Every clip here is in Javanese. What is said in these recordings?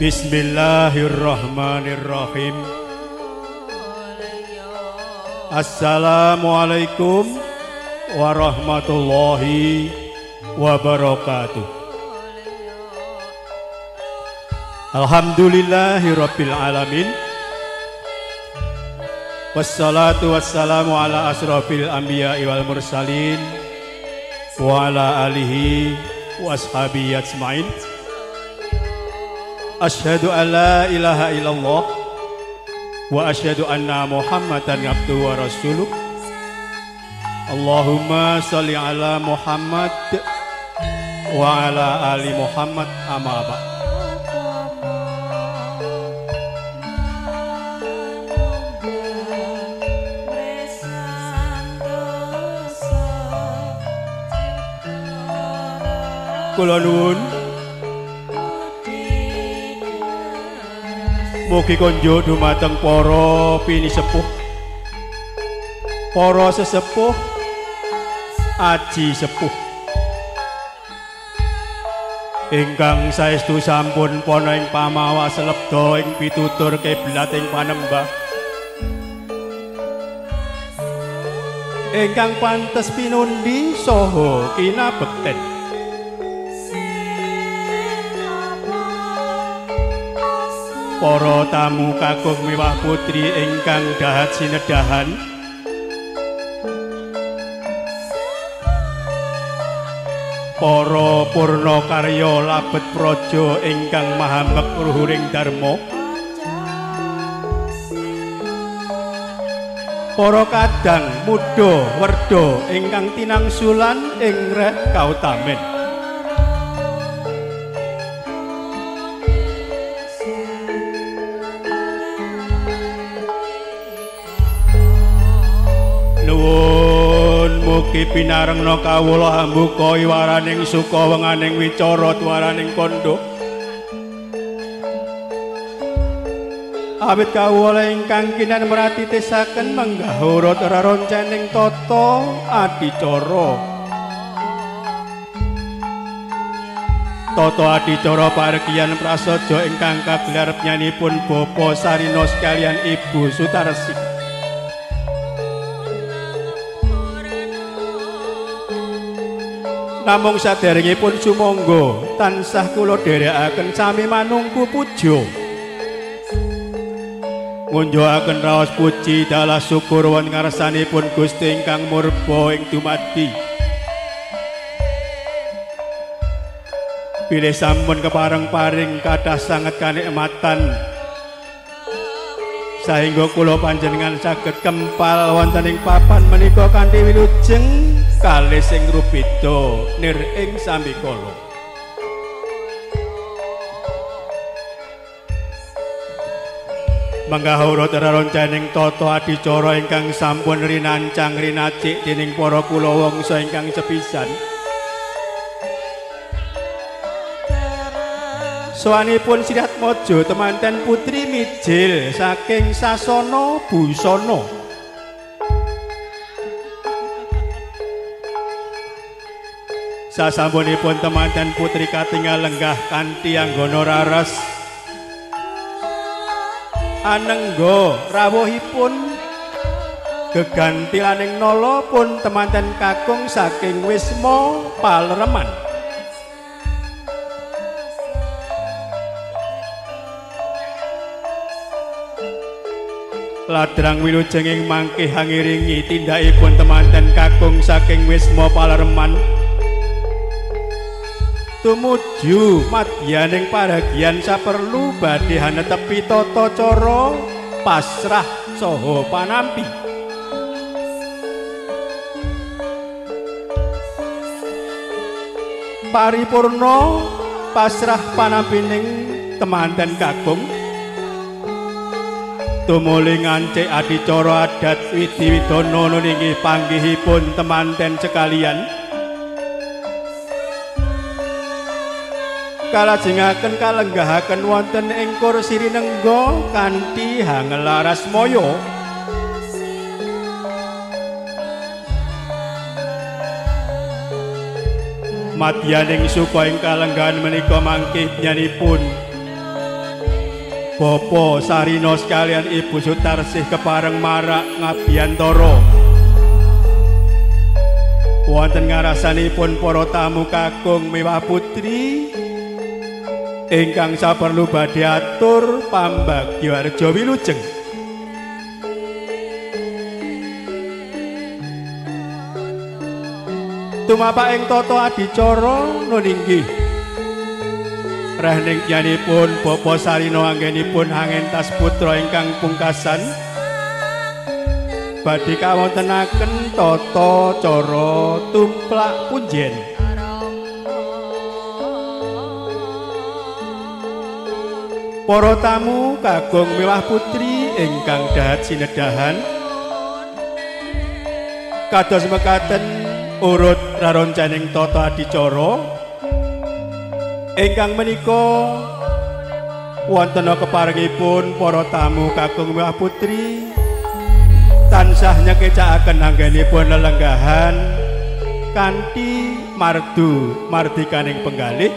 Bismillahirrahmanirrahim. Assalamualaikum warahmatullahi wabarakatuh. Alhamdulillahirabbil alamin. Wassalatu wassalamu ala asrofil anbiya'i wal mursalin wa ala alihi wa ashabihi ajmain. Asyhadu an la ilaha illallah wa asyhadu anna Muhammadan abduhu wa rasuluh. Allahumma shalli ala Muhammad wa ala ali Muhammad amma ba'd. Kula nuwun mugi konjo dumateng para pinisepuh, para sesepuh, aji sepuh ingkang saestu sampun pana ing pamawas lebda ing pitutur kiblat ing panembah, ingkang pantes pinundi saha kinabekten. Para tamu kakung miwah putri ingkang dahat sinedahan, para purna karya labet praja ingkang maha mekruhuring dharma, para kadang muda werda ingkang tinangsulan ing reh kautamen. Mugi pinarengna kawula hambuka iwaraning suka wenganing wicara twaraning kandha. Awit kawula ingkang kinan mratitesaken menggah urut reroncening tata adicara. Tata adicara paregian prasaja ingkang kagelar nyanipun Bapa Sarina sekalian Ibu Sutarsi. Namung saderengipun sumangga tansah kula dherekaken sami manungku puja, ngunjukaken raos puji dalah syukur wonten ngarsanipun Gusti ingkang murba ing dumadi. Bilih sampun kepareng-paring kathah sanget kanikmatan saengga kula panjenengan saged kempal wonten ing papan menika kanthi wilujeng kalih sing rubeda nir ing sambikala. Manggahura reroncening tata adicara ingkang sampun rinancang rinacik dening para kula wangsa ingkang sepisan. Sowanipun Siratmaja temanten putri mijil saking sasana busana. Sasampunipun temanten putri katingal lenggah kanthi anggana raras anengga rawuhipun gegantilaning nala pun temanten kakung saking Wisma Palereman. Ladrang wilujeng ing mangke hangiringi tindakipun temanten kakung saking Wisma Palereman tumuju madyaning paragian saperlu badhe hanetepi tata cara pasrah saha panampi. Paripurna pasrah panampining temanten kakung tumuli ngancik adicara adat widi-widana nggih panggihipun temanten sekalian. Kalajengaken kalenggahaken wonten ing kursi rinengga kanthi hangelaras moyo. Madyaning suka ing kalenggahan menika mangke nyanipun Bapa Sarina sekalian Ibu Sutarsih kepareng marak ngabiyantara wonten ngarasanipun para tamu kakung miwah putri ingkang saperlu badhe atur pambagyawarja wilujeng. Tumapak ing tata adicara nun inggih rehning yanipun Bapa Sarina anggenipun angentas putra ingkang pungkasan badhe kawontenaken tata cara tumplak punjen. Para tamu kakung miwah putri ingkang dahat sinedahan kados mekaten urut raroncaning tata adicara ingkang menika wonten keparengipun para tamu kakung miwah putri tansah nyekecakaken anggenipun lelenggahan kanthi mardu mardikaning penggalih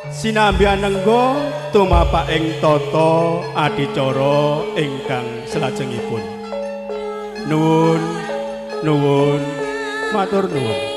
sinambi anengga tumapak ing tata adicara ingkang salajengipun. Nuwun nuwun matur nuwun.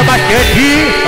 Mas Dedi